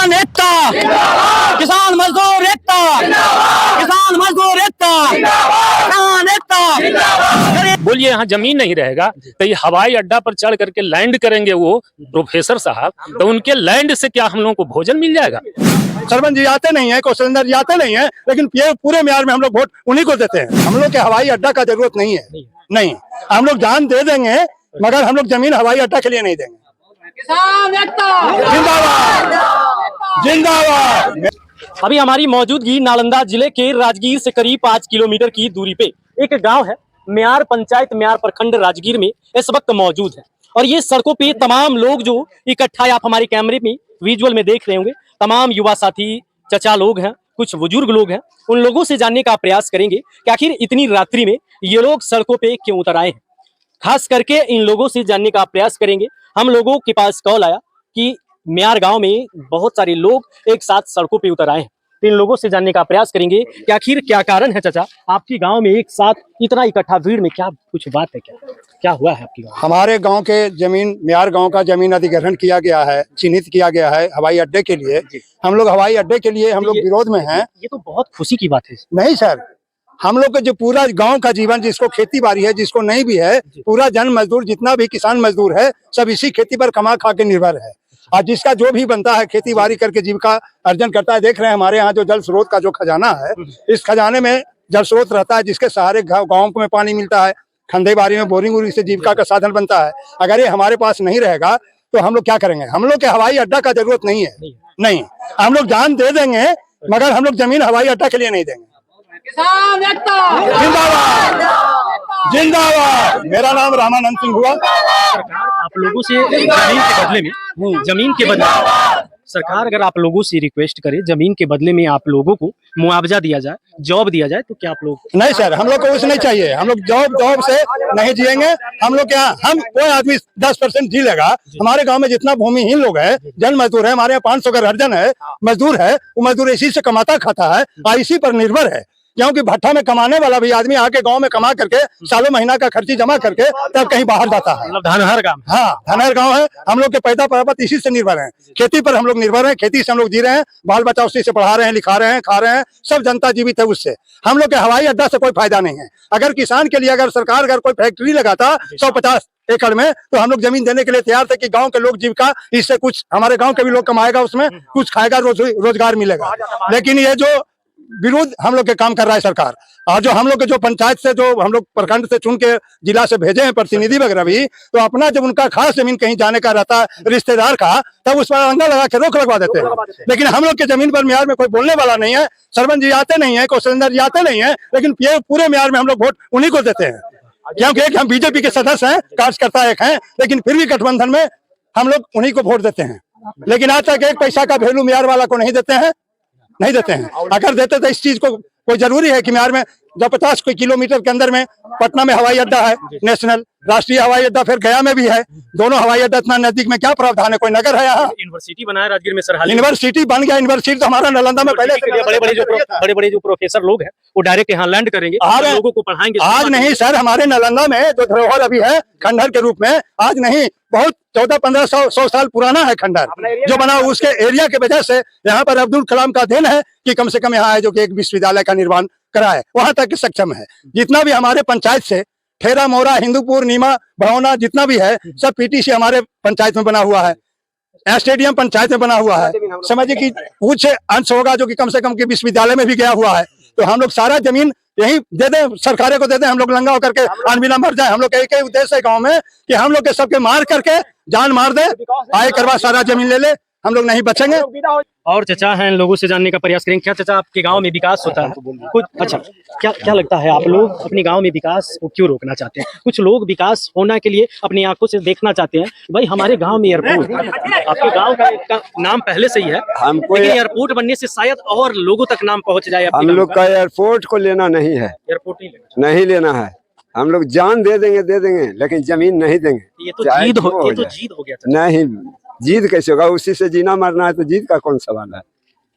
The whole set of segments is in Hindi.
किसान एकता, किसान मजदूर एकता, किसान मजदूर एकता, किसान एकता। बोलिए यहाँ जमीन नहीं रहेगा तो ये हवाई अड्डा पर चढ़ करके लैंड करेंगे वो प्रोफेसर साहब, तो उनके लैंड से क्या हम लोगों को भोजन मिल जाएगा? सरपंच जी आते नहीं है, कौशलेंद्र जी आते नहीं है, लेकिन पूरे म्यार में हम लोग वोट उन्हीं को देते हैं। हम लोग के हवाई अड्डा का जरूरत नहीं है, नहीं, हम लोग जान दे देंगे मगर हम लोग जमीन हवाई अड्डा के लिए नहीं देंगे। किसान एकता जिंदाबाद, जिंदाबाद। अभी हमारी मौजूदगी नालंदा जिले के राजगीर से करीब 5 किलोमीटर की दूरी पे एक गांव है म्यार पंचायत म्यार प्रखंड राजगीर में इस वक्त मौजूद है। और ये सड़कों पे तमाम लोग जो इकट्ठा आप हमारे कैमरे में विजुअल में देख रहे होंगे, तमाम युवा साथी चचा लोग हैं, कुछ बुजुर्ग लोग हैं। उन लोगों से जानने का प्रयास करेंगे कि आखिर इतनी रात्रि में ये लोग सड़कों पे क्यों उतर आए हैं। खास करके इन लोगों से जानने का प्रयास करेंगे। हम लोगों के पास कॉल आया कि म्यार गांव में बहुत सारे लोग एक साथ सड़कों पे उतर आए हैं। तो इन लोगों से जानने का प्रयास करेंगे कि आखिर क्या कारण है चाचा, आपके गांव में एक साथ इतना इकट्ठा भीड़ में क्या कुछ बात है, क्या हुआ है आपके गांव? हमारे गांव के जमीन म्यार गांव का जमीन अधिग्रहण किया गया है, चिन्हित किया गया है हवाई अड्डे के लिए। हम लोग हवाई अड्डे के लिए हम लोग विरोध में हैं। ये तो बहुत खुशी की बात है। नहीं सर, हम लोग का जो पूरा गांव का जीवन, जिसको खेती बाड़ी है, जिसको नहीं भी है, पूरा जन मजदूर जितना भी किसान मजदूर है सब इसी खेती पर कमा खा के निर्भर है। और जिसका जो भी बनता है खेती बाड़ी करके जीविका अर्जन करता है। देख रहे हैं हमारे यहाँ जो जल स्रोत का जो खजाना है, इस खजाने में जल स्रोत रहता है जिसके सहारे गाँव में पानी मिलता है, खंडे बाड़ी में बोरिंग वोरिंग से जीविका का साधन बनता है। अगर ये हमारे पास नहीं रहेगा तो हम लोग क्या करेंगे? हम लोग के हवाई अड्डा का जरूरत नहीं है, नहीं, हम लोग जान दे देंगे मगर हम लोग जमीन हवाई अड्डा के लिए नहीं देंगे। किसान एकता जिंदाबाद, जिंदाबाद। मेरा नाम रामानंद सिंह हुआ। आप लोगों से जमीन के बदले सरकार अगर आप लोगों से रिक्वेस्ट करे जमीन के बदले में आप लोगों को मुआवजा दिया जाए, जॉब दिया जाए, तो क्या आप लोग? नहीं सर, हम लोग को कुछ नहीं चाहिए। हम लोग जॉब से नहीं जिएंगे। हम लोग क्या, हम कोई आदमी 10% जी लेगा। हमारे गांव में जितना भूमिहीन लोग है, जन मजदूर है, हमारे यहाँ 500 का अर्जन है, मजदूर है, वो मजदूर इसी से कमाता खाता है और इसी पर निर्भर है। क्योंकि भट्ठा में कमाने वाला भी आदमी आके गांव में कमा करके सालों महीना का खर्ची जमा करके तब कहीं बाहर जाता है। मतलब धनहर गांव? हाँ, धनहर गांव है। हम लोग के पैदा पर्वत इसी से निर्भर है, खेती पर हम लोग निर्भर हैं। खेती से हम लोग जी रहे हैं, बाल बच्चा उसी से पढ़ा रहे हैं, लिखा रहे हैं, खा रहे हैं, सब जनता जीवित है उससे। हम लोग के हवाई अड्डा से कोई फायदा नहीं है। अगर किसान के लिए अगर सरकार अगर कोई फैक्ट्री लगाता 150 एकड़ में, तो हम लोग जमीन देने के लिए तैयार थे कि गांव के लोग जीविका इससे कुछ, हमारे गांव के भी लोग कमाएगा, उसमें कुछ खाएगा, रोजगार मिलेगा। लेकिन ये जो विरोध हम लोग के काम कर रहा है सरकार, और जो हम लोग के जो पंचायत से जो हम लोग प्रखंड से चुन के जिला से भेजे हैं प्रतिनिधि वगैरह भी, तो अपना जब उनका खास जमीन कहीं जाने का रहता है रिश्तेदार का, तब उस पर अंगा लगा के रोक लगवा देते हैं। लेकिन हम लोग के जमीन पर म्यार में कोई बोलने वाला नहीं है। सरपंच जी आते नहीं है, कौशलेंद्र जी आते नहीं है, लेकिन पूरे म्यार में हम लोग वोट उन्हीं को देते हैं। क्योंकि एक हम बीजेपी के सदस्य हैं, कार्यकर्ता एक हैं, लेकिन फिर भी गठबंधन में हम लोग उन्हीं को वोट देते हैं। लेकिन आज तक एक पैसा का वैल्यू म्यार वाला को नहीं देते हैं, नहीं देते हैं। अगर देते तो इस चीज को कोई जरूरी है कि म्यार में जो 50 किलोमीटर के अंदर में पटना में हवाई अड्डा है, नेशनल राष्ट्रीय हवाई अड्डा, फिर गया में भी है, दोनों हवाई अड्डा इतना नजदीक में क्या प्रावधान है? कोई नगर है यहाँ? यूनिवर्सिटी बनाया राजगीर में सर, यूनिवर्सिटी बन गया। यूनिवर्सिटी तो हमारा नालंदा में पहले बड़े बड़े जो प्रोफेसर लोग हैं वो डायरेक्ट यहाँ लैंड करेंगे, लोगों को पढ़ाएंगे। आज नहीं सर, हमारे नालंदा में जो धरोहर अभी है खंडहर के रूप में, आज नहीं, बहुत 1400-1500 साल पुराना है खंडहर जो बना। उसके एरिया के वजह से यहाँ पर अब्दुल कलाम का देन है कि कम से कम यहाँ है जो कि एक विश्वविद्यालय का निर्माण कराए, वहां तक सक्षम है। जितना भी हमारे पंचायत से ठेरा मोरा, हिंदूपुर, नीमा, भड़ौना जितना भी है सब पीटीसी हमारे पंचायत में बना हुआ है। स्टेडियम पंचायत में बना हुआ है। समझिए कि कुछ अंश होगा जो कि कम से कम की विश्वविद्यालय में भी गया हुआ है। तो हम लोग सारा जमीन यही दे दें, सरकारें को दे दें, हम लोग लंगा होकर के अनबिना मर जाए। हम लोग का एक ही उद्देश्य है गाँव में कि हम लोग के सबके मार करके जान मार दे, आय करवा सारा जमीन ले ले, हम लोग नहीं बचेंगे। और चचा हैं, लोगों से जानने का प्रयास करेंगे। क्या चचा आपके गांव में विकास होता है कुछ? अच्छा, क्या लगता है आप लोग अपने गांव में विकास को क्यों रोकना चाहते हैं? कुछ लोग विकास होना के लिए अपनी आंखों से देखना चाहते हैं। भाई हमारे गांव में एयरपोर्ट, आपके गांव का नाम पहले से ही है, हमको एयरपोर्ट बनने से शायद और लोगों तक नाम पहुंच जाए। हम लोग का एयरपोर्ट को लेना नहीं है, एयरपोर्ट नहीं लेना है। हम लोग जान दे देंगे, लेकिन जमीन नहीं देंगे। ये तो जीत हो गया। नहीं, जीत कैसे होगा? उसी से जीना मरना है तो जीत का कौन सवाल है?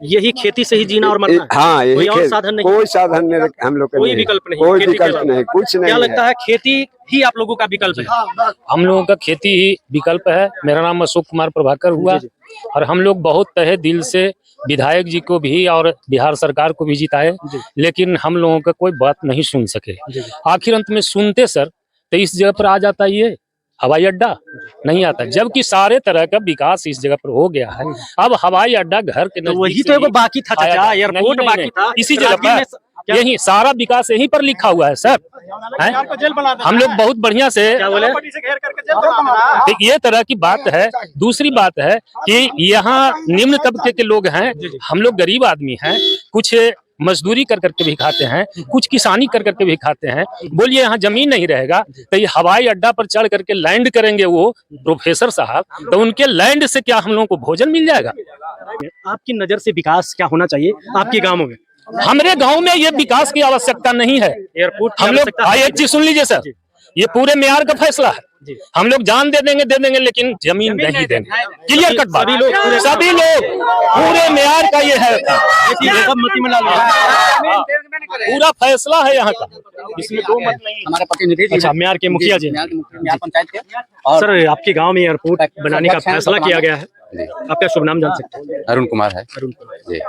यही खेती से ही जीना और मरना है? हाँ यही कोई और साधन नहीं? कोई साधन नहीं हम लोग का कोई नहीं। विकल्प नहीं? कोई खेती के विकल्प अलावा? नहीं, कुछ नहीं क्या है। लगता है खेती ही आप लोगों का विकल्प है? हम लोगों का खेती ही विकल्प है। मेरा नाम अशोक कुमार प्रभाकर हुआ और हम लोग बहुत तहे दिल से विधायक जी को भी और बिहार सरकार को भी जिताए, लेकिन हम लोगों का कोई बात नहीं सुन सके। आखिर अंत में सुनते सर तो इस जगह पर आ जाता ये हवाई अड्डा नहीं आता, जबकि सारे तरह का विकास इस जगह पर हो गया है। अब हवाई अड्डा घर के तो नजदीक वही से तो एगो ही बाकी था आया चाचा, था। एयरपोर्ट नहीं, बाकी नहीं, था इसी जगह राजगीर में पर यही सारा विकास यहीं पर लिखा हुआ है सर। हैं? हम लोग बहुत बढ़िया से क्या बोले? तो ये तरह की बात है। दूसरी बात है कि यहाँ निम्न तबके के लोग हैं, हम लोग गरीब आदमी हैं, कुछ मजदूरी कर करके भी खाते हैं, कुछ किसानी कर करके भी खाते हैं। बोलिए यहाँ जमीन नहीं रहेगा तो ये हवाई अड्डा पर चढ़ करके लैंड करेंगे वो प्रोफेसर साहब, तो उनके लैंड से क्या हम लोगों को भोजन मिल जाएगा? आपकी नजर से विकास क्या होना चाहिए आपके गांवों में? हमारे गांव में ये विकास की आवश्यकता नहीं है। एयरपोर्ट की हम लोग आवश्यकता है? एक चीज सुन लीजिए सर, ये पूरे मेयार का फैसला है। हम लोग जान दे देंगे लेकिन जमीन नहीं देंगे। क्लियर कट बात। सभी लोग पूरे मेयार का ये है, सहमति में ला लो। पूरा फैसला है यहाँ का, इसमें दो मत नहीं। हमारे प्रतिनिधि जी अच्छा, म्यार के मुखिया जी। म्यार पंचायत के और सर, आपके गांव में एयरपोर्ट बनाने का फैसला किया गया है, आपका शुभ नाम जान सकते हैं? अरुण कुमार है जी।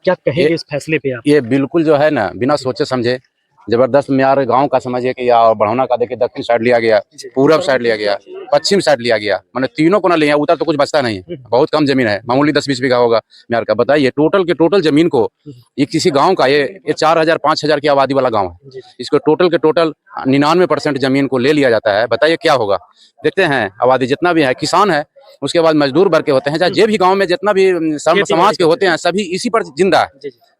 क्या कहेंगे इस फैसले पे आप? ये बिल्कुल जो है ना बिना सोचे समझे जबरदस्त म्यार गांव का समझिए कि या बढ़ौना का देखिए दक्षिण साइड लिया गया, पूरब साइड लिया गया, पश्चिम साइड लिया गया, मैंने तीनों को ना लिया। उधर तो कुछ बचता नहीं है, बहुत कम जमीन है, मामूली 10-20 बीघा होगा म्यार का। बताइए टोटल के टोटल जमीन को ये किसी गांव का ये 4000-5000 की आबादी वाला गांव है, इसको टोटल के टोटल 99% जमीन को ले लिया जाता है। बताइए क्या होगा? देखते हैं आबादी जितना भी है, किसान है, उसके बाद मजदूर वर्ग के होते हैं, चाहे जे भी गांव में जितना भी समाज के होते हैं सभी इसी पर जिंदा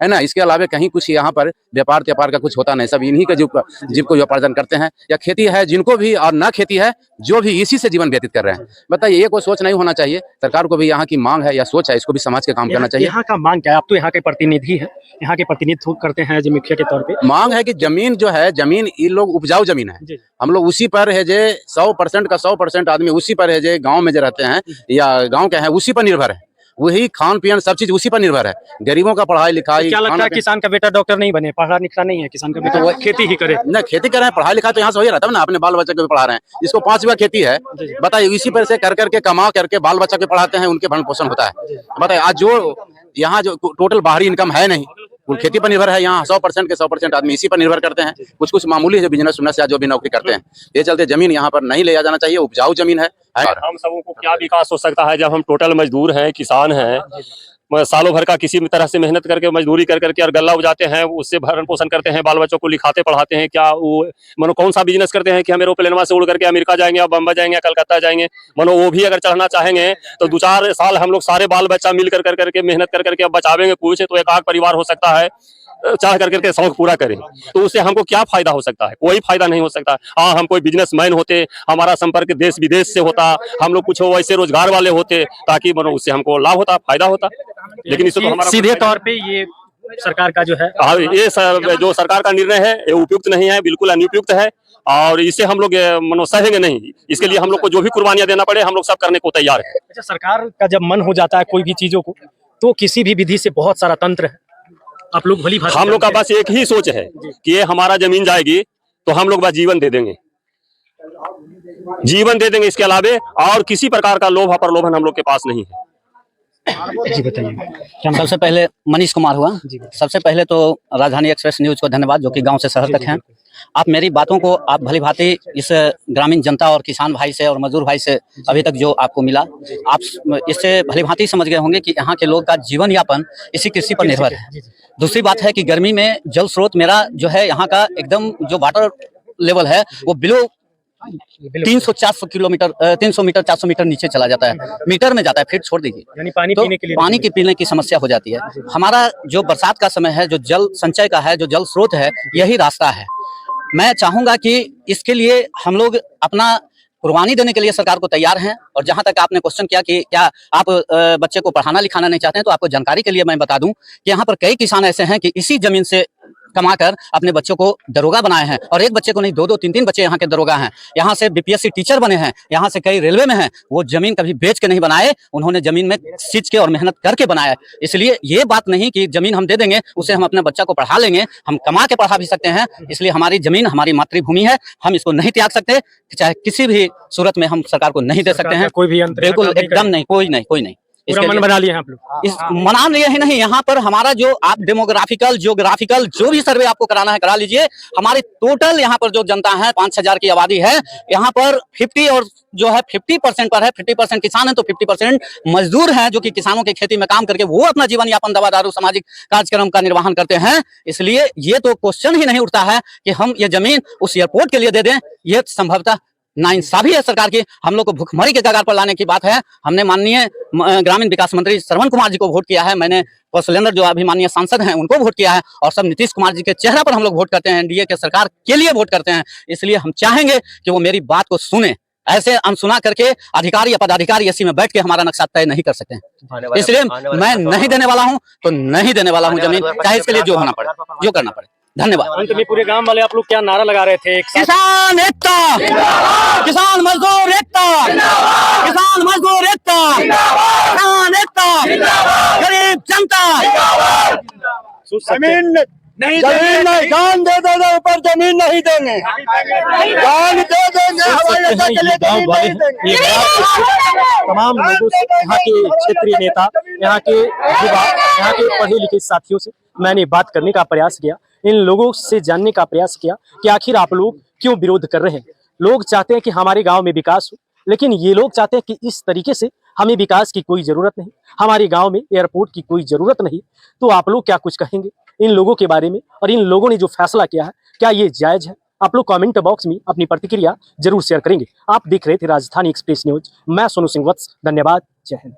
है ना। इसके अलावा कहीं कुछ यहाँ पर व्यापार त्यापार का कुछ होता नहीं, सब इन्हीं का जीव को उपार्जन करते हैं। या खेती है जिनको भी और ना खेती है जो भी इसी से जीवन व्यतीत कर रहे हैं। बताइए ये कोई सोच नहीं होना चाहिए? सरकार को भी यहाँ की मांग है या सोच है, इसको भी समाज के काम करना चाहिए। यहाँ का मांग क्या है? आप तो यहाँ के प्रतिनिधि हैं, यहाँ के प्रतिनिधित्व करते हैं जो मुखिया के तौर पे। मांग है कि जमीन जो है, जमीन ये लोग उपजाऊ जमीन है, हम लोग उसी पर है जे 100% का 100% आदमी उसी पर है जे गांव में जो रहते हैं या गांव के हैं उसी पर निर्भर है। वही खान पीन सब चीज उसी पर निर्भर है। गरीबों का पढ़ाई लिखाई। क्या लगता है किसान का बेटा डॉक्टर नहीं बने, पढ़ा लिखा नहीं है, किसान का बेटा खेती ही करे? ना खेती कर रहे हैं, पढ़ाई लिखा तो यहाँ से हो ही रहा था ना, अपने बाल बच्चे को भी पढ़ा रहे हैं। जिसको 5 बीघा खेती है, बताइए इसी पर से कर करके कमा करके बाल बच्चा को पढ़ाते हैं, उनके भरण पोषण होता है। बताइए आज जो यहाँ जो टोटल बाहरी इनकम है नहीं, कुल खेती पर निर्भर है। यहाँ 100% के 100% आदमी इसी पर निर्भर करते हैं। कुछ मामूली जो बिजनेस उन्नस या जो भी नौकरी करते हैं, ये चलते जमीन यहाँ पर नहीं ले जाना चाहिए, उपजाऊ जमीन है। हम सबों को क्या विकास हो सकता है जब हम टोटल मजदूर हैं, किसान हैं, सालों भर का किसी भी तरह से मेहनत करके मजदूरी कर करके और गल्ला उजाते हैं, उससे भरण पोषण करते हैं, बाल बच्चों को लिखाते पढ़ाते हैं। क्या वो मनो कौन सा बिजनेस करते हैं कि हम एरोप्लेन से उड़ करके अमेरिका जाएंगे, बम्बई जाएंगे, कलकत्ता जाएंगे? मनो वो भी अगर चढ़ना चाहेंगे तो 2-4 साल हम लोग सारे बाल बच्चा मिल कर करके मेहनत कर करके अब बचावेंगे कुछ तो एक आध परिवार हो सकता है चाह करके शौक पूरा करें। तो उससे हमको क्या फायदा हो सकता है? कोई फायदा नहीं हो सकता। हाँ, हम कोई बिजनेसमैन होते, हमारा संपर्क देश विदेश से होता, हम लोग कुछ वैसे रोजगार वाले होते ताकि मनो उससे हमको लाभ होता, फायदा होता। लेकिन इससे तो हमारा सीधे तौर पे ये सरकार का जो है, ये जो सरकार का निर्णय है ये उपयुक्त नहीं है, बिल्कुल अनुपयुक्त है और इससे हम लोग मनो सहेंगे नहीं। इसके लिए हम लोग को जो भी कुर्बानियां देना पड़े हम लोग सब करने को तैयार है। अच्छा, सरकार का जब मन हो जाता है कोई भी चीजों को तो किसी भी विधि से बहुत सारा तंत्र है, आप लोग भली भांति हम लोग का बस एक ही सोच है कि ये हमारा जमीन जाएगी तो हम लोग बस जीवन दे देंगे, जीवन दे देंगे। इसके अलावे और किसी प्रकार का लोभ प्रलोभन हम लोग के पास नहीं है। जी बताइए। सबसे पहले मनीष कुमार हुआ। सबसे पहले तो राजधानी एक्सप्रेस न्यूज को धन्यवाद जो कि गांव से शहर तक हैं। आप मेरी बातों को आप भली भांति इस ग्रामीण जनता और किसान भाई से और मजदूर भाई से अभी तक जो आपको मिला, आप इससे भली भांति समझ गए होंगे कि यहाँ के लोग का जीवन यापन इसी कृषि पर निर्भर है। दूसरी बात है कि गर्मी में जल स्रोत मेरा जो है यहाँ का एकदम जो वाटर लेवल है वो बिलो 300-400 किलोमीटर 300 मीटर 400 मीटर नीचे चला जाता है, मीटर में जाता है, फीट छोड़ दीजिए। यानी पानी तो पीने के लिए पानी की पीने की समस्या हो जाती है। हमारा जो बरसात का समय है, जो जल संचय का है, जो जल स्रोत है, यही रास्ता है। मैं चाहूंगा कि इसके लिए हम लोग अपना कुर्बानी देने के लिए सरकार को तैयार हैं। और जहां तक आपने क्वेश्चन किया कि क्या आप बच्चे को पढ़ाना लिखाना नहीं चाहते हैं, तो आपको जानकारी के लिए मैं बता दूं कि यहाँ पर कई किसान ऐसे हैं कि इसी जमीन से कमाकर अपने बच्चों को दरोगा बनाए हैं, और एक बच्चे को नहीं, 2-2, 3-3 बच्चे यहाँ के दरोगा हैं। यहाँ से बीपीएससी टीचर बने हैं, यहाँ से कई रेलवे में हैं। वो जमीन कभी बेच के नहीं बनाए, उन्होंने जमीन में सींच के और मेहनत करके बनाया। इसलिए ये बात नहीं कि जमीन हम दे देंगे उससे हम अपने बच्चा को पढ़ा लेंगे, हम कमा के पढ़ा भी सकते हैं। इसलिए हमारी जमीन हमारी मातृभूमि है, हम इसको नहीं त्याग सकते, चाहे किसी भी सूरत में हम सरकार को नहीं दे सकते हैं। कोई भी अंतर बिल्कुल एकदम नहीं, कोई नहीं। पूरा मन बना लिए हैं आप लोग। इस मना लिए ही नहीं, यहाँ पर हमारा जो आप डेमोग्राफिकल जियोग्राफिकल जो भी सर्वे आपको कराना है करा लीजिए। हमारी टोटल यहाँ पर जो जनता है 5,000 की आबादी है, यहाँ पर 50 और जो है 50% पर है। 50% किसान है तो 50% मजदूर हैं, जो कि किसानों की खेती में काम करके वो अपना जीवन यापन, दवा दारू, सामाजिक कार्यक्रम का निर्वहन करते हैं। इसलिए ये तो क्वेश्चन ही नहीं उठता है कि हम ये जमीन उस एयरपोर्ट के लिए दे दें। ये संभवतः नाइंसाफी है सरकार की, हम लोग को भुखमरी के कगार पर लाने की बात है। हमने माननीय ग्रामीण विकास मंत्री श्रवण कुमार जी को वोट किया है, मैंने कौशलेंद्र जो अभी माननीय सांसद हैं उनको वोट किया है, और सब नीतीश कुमार जी के चेहरा पर हम लोग वोट करते हैं, एनडीए के सरकार के लिए वोट करते हैं। इसलिए हम चाहेंगे कि वो मेरी बात को सुने। ऐसे अनसुना करके अधिकारी या पदाधिकारी एसी में बैठ के हमारा नक्शा तय नहीं कर सकते हैं। इसलिए मैं नहीं देने वाला हूं तो नहीं देने वाला हूं जमीन, चाहे इसके लिए जो होना पड़े, जो करना पड़े। धन्यवाद। अंत में पूरे गांव वाले आप लोग क्या नारा लगा रहे थे? एक साथ किसान एकता, किसान मजदूर एकता, किसान मजदूर एकता, किसान एकता, गरीब जनता। जमीन नहीं, जान दे देंगे, ऊपर जमीन नहीं देंगे, जान दे देंगे, हवाई अड्डा के लिए जमीन नहीं देंगे। तमाम लोगों से, यहाँ के क्षेत्रीय नेता, यहाँ के युवा, यहाँ के पढ़े लिखे साथियों से मैंने बात करने का प्रयास किया, इन लोगों से जानने का प्रयास किया कि आखिर आप लोग क्यों विरोध कर रहे हैं। लोग चाहते हैं कि हमारे गांव में विकास हो, लेकिन ये लोग चाहते हैं कि इस तरीके से हमें विकास की कोई जरूरत नहीं, हमारे गांव में एयरपोर्ट की कोई जरूरत नहीं। तो आप लोग क्या कुछ कहेंगे इन लोगों के बारे में, और इन लोगों ने जो फैसला किया है क्या ये जायज है? आप लोग कमेंट बॉक्स में अपनी प्रतिक्रिया जरूर शेयर करेंगे। आप देख रहे थे राजधानी एक्सप्रेस न्यूज, मैं सोनू सिंह वत्स। धन्यवाद, जय हिंद।